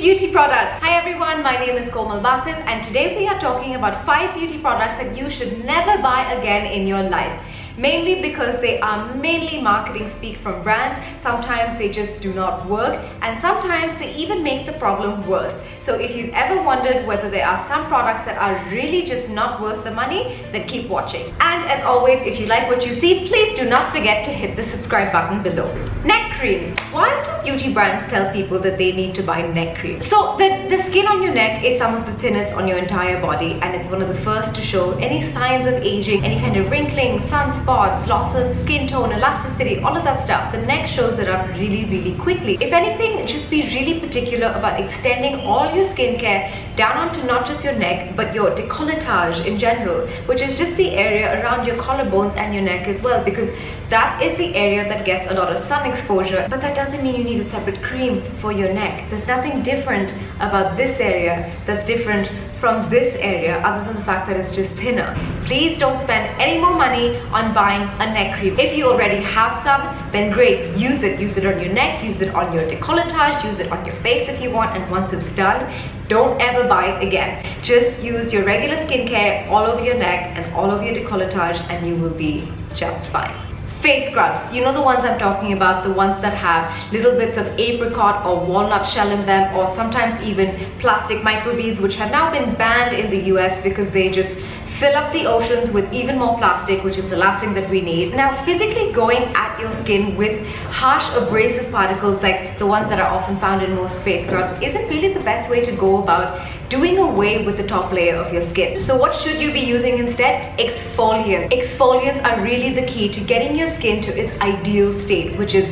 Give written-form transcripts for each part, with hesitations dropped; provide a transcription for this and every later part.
beauty products. Hi everyone, my name is Komal Basith and today we are talking about 5 beauty products that you should never buy again in your life. Mainly because they are mainly marketing speak from brands. Sometimes they just do not work and sometimes they even make the problem worse. So if you've ever wondered whether there are some products that are really just not worth the money, then keep watching. And as always, if you like what you see, please do not forget to hit the subscribe button below. Neck creams. Why do beauty brands tell people that they need to buy neck cream? So the skin on your neck is some of the thinnest on your entire body and it's one of the first to show any signs of aging, any kind of wrinkling, sunspots, loss of skin tone, elasticity, all of that stuff. The neck shows it up really quickly. If anything, just be really particular about extending all your skincare down onto not just your neck but your décolletage in general, which is just the area around your collarbones and your neck as well, because that is the area that gets a lot of sun exposure. But that doesn't mean you need a separate cream for your neck. There's nothing different about this area that's different from this area other than the fact that it's just thinner. Please don't spend any more money on buying a neck cream. If you already have some, then great, use it. Use it on your neck, use it on your décolletage, use it on your face if you want, and once it's done, don't ever buy it again. Just use your regular skincare all over your neck and all over your décolletage and you will be just fine. Face scrubs, you know the ones I'm talking about, the ones that have little bits of apricot or walnut shell in them, or sometimes even plastic microbeads, which have now been banned in the US because they just fill up the oceans with even more plastic, which is the last thing that we need. Now, physically going at your skin with harsh abrasive particles like the ones that are often found in most face scrubs isn't really the best way to go about doing away with the top layer of your skin. So what should you be using instead? Exfoliants. Exfoliants are really the key to getting your skin to its ideal state, which is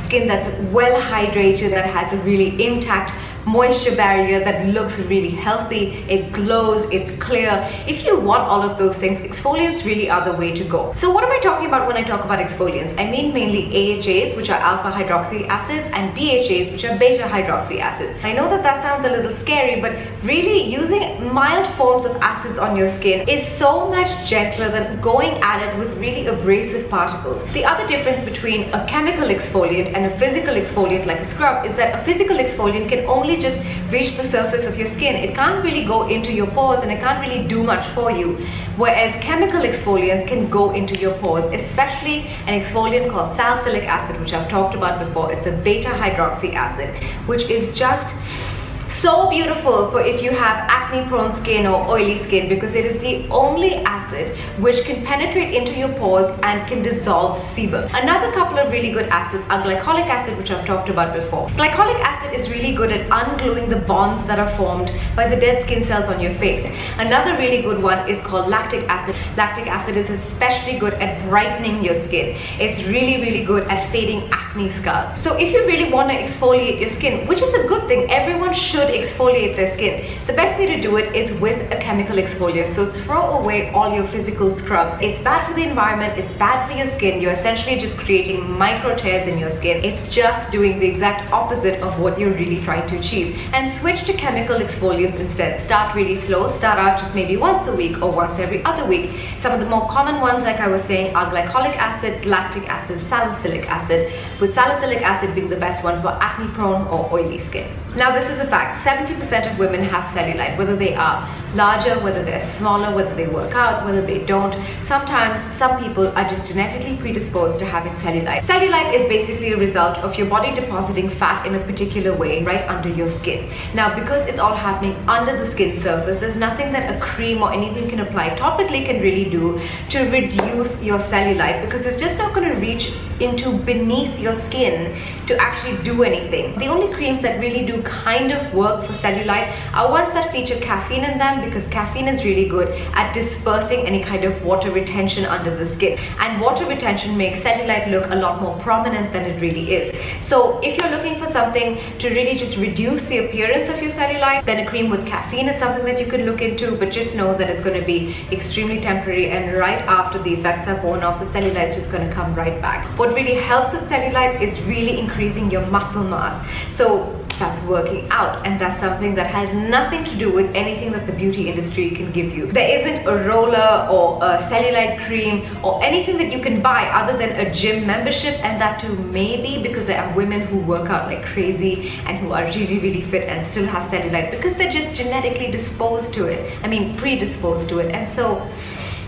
skin that's well hydrated, that has a really intact moisture barrier, that looks really healthy, it glows, it's clear. If you want all of those things, exfoliants really are the way to go. So what am I talking about when I talk about exfoliants? I mean mainly AHAs, which are alpha hydroxy acids, and BHAs, which are beta hydroxy acids. I know that sounds a little scary, but really using mild forms of acids on your skin is so much gentler than going at it with really abrasive particles. The other difference between a chemical exfoliant and a physical exfoliant like a scrub is that a physical exfoliant can only just reach the surface of your skin. It can't really go into your pores and it can't really do much for you. Whereas chemical exfoliants can go into your pores, especially an exfoliant called salicylic acid, which I've talked about before. It's a beta hydroxy acid, which is just so beautiful for if you have acne prone skin or oily skin, because it is the only acid which can penetrate into your pores and can dissolve sebum. Another couple of really good acids are glycolic acid, which I've talked about before. Glycolic acid is really good at ungluing the bonds that are formed by the dead skin cells on your face. Another really good one is called lactic acid. Lactic acid is especially good at brightening your skin. It's really good at fading acne scars. So if you really want to exfoliate your skin, which is a good thing, everyone should exfoliate their skin, the best way to do it is with a chemical exfoliant. So throw away all your physical scrubs. It's bad for the environment, it's bad for your skin. You're essentially just creating micro tears in your skin. It's just doing the exact opposite of what you're really trying to achieve. And switch to chemical exfoliants instead. Start really slow, start out just maybe once a week or once every other week. Some of the more common ones, like I was saying, are glycolic acid, lactic acid, salicylic acid, with salicylic acid being the best one for acne prone or oily skin. Now this is a fact, 70% of women have cellulite, whether they are larger, whether they're smaller, whether they work out, whether they don't. Sometimes some people are just genetically predisposed to having cellulite. Cellulite is basically a result of your body depositing fat in a particular way right under your skin. Now because it's all happening under the skin surface, there's nothing that a cream or anything can apply topically can really do to reduce your cellulite, because it's just not going to reach into beneath your skin to actually do anything. The only creams that really do kind of work for cellulite are ones that feature caffeine in them, because caffeine is really good at dispersing any kind of water retention under the skin, and water retention makes cellulite look a lot more prominent than it really is. So if you're looking for something to really just reduce the appearance of your cellulite, then a cream with caffeine is something that you could look into, but just know that it's going to be extremely temporary, and right after the effects are worn off, the cellulite is just going to come right back. What really helps with cellulite is really increasing your muscle mass. So that's working out, and that's something that has nothing to do with anything that the beauty industry can give you. There isn't a roller or a cellulite cream or anything that you can buy other than a gym membership, and that too maybe because there are women who work out like crazy and who are really fit and still have cellulite because they're just genetically disposed to it. I mean, predisposed to it. And so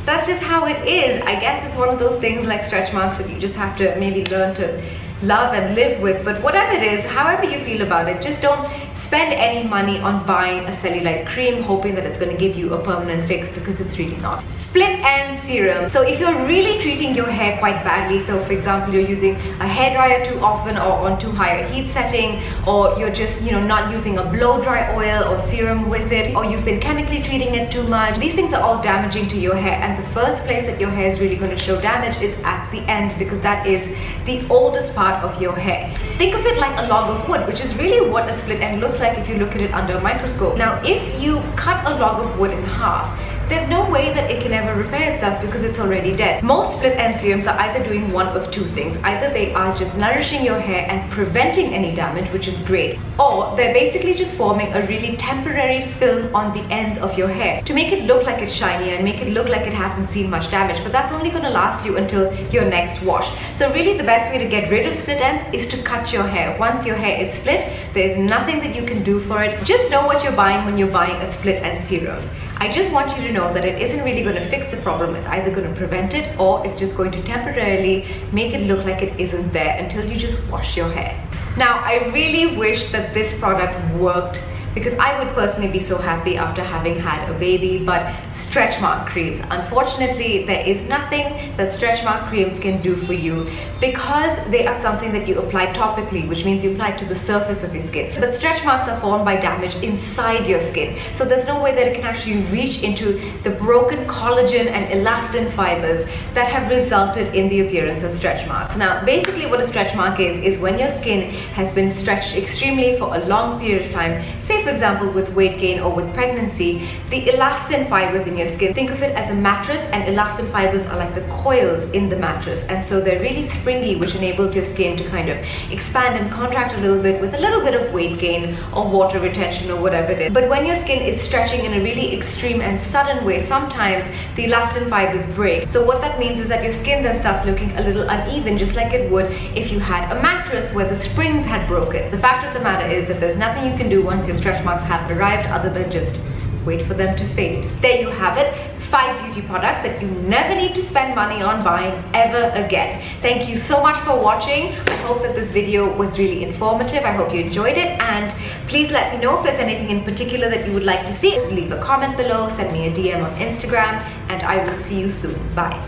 that's just how it is. I guess it's one of those things like stretch marks that you just have to maybe learn to love and live with. But whatever it is, however you feel about it, just don't spend any money on buying a cellulite cream hoping that it's going to give you a permanent fix, because it's really not. Split end serum. So if you're really treating your hair quite badly, so for example you're using a hairdryer too often or on too high a heat setting, or you're just not using a blow dry oil or serum with it, or you've been chemically treating it too much, these things are all damaging to your hair. And the first place that your hair is really going to show damage is at the ends, because that is the oldest part of your hair. Think of it like a log of wood, which is really what a split end looks like if you look at it under a microscope. Now if you cut a log of wood in half, there's no way that it can ever repair itself because it's already dead. Most split end serums are either doing one of two things. Either they are just nourishing your hair and preventing any damage, which is great, or they're basically just forming a really temporary film on the ends of your hair to make it look like it's shiny and make it look like it hasn't seen much damage, but that's only going to last you until your next wash. So really the best way to get rid of split ends is to cut your hair. Once your hair is split, there's nothing that you can do for it. Just know what you're buying when you're buying a split end serum. I just want you to know that it isn't really going to fix the problem. It's either going to prevent it, or it's just going to temporarily make it look like it isn't there until you just wash your hair. Now, I really wish that this product worked, because I would personally be so happy after having had a baby, but stretch mark creams, unfortunately there is nothing that stretch mark creams can do for you, because they are something that you apply topically, which means you apply to the surface of your skin. But stretch marks are formed by damage inside your skin, so there's no way that it can actually reach into the broken collagen and elastin fibers that have resulted in the appearance of stretch marks. Now basically what a stretch mark is when your skin has been stretched extremely for a long period of time. Say for example with weight gain or with pregnancy, the elastin fibers in your skin, think of it as a mattress, and elastin fibers are like the coils in the mattress, and so they're really springy, which enables your skin to kind of expand and contract a little bit with a little bit of weight gain or water retention or whatever it is. But when your skin is stretching in a really extreme and sudden way, sometimes the elastin fibers break. So what that means is that your skin then starts looking a little uneven, just like it would if you had a mattress where the springs had broken. The fact of the matter is that there's nothing you can do once your stretch marks have arrived other than just wait for them to fade. There you have it. 5 beauty products that you never need to spend money on buying ever again. Thank you so much for watching. I hope that this video was really informative. I hope you enjoyed it, and please let me know if there's anything in particular that you would like to see. Leave a comment below, send me a DM on Instagram, and I will see you soon. Bye.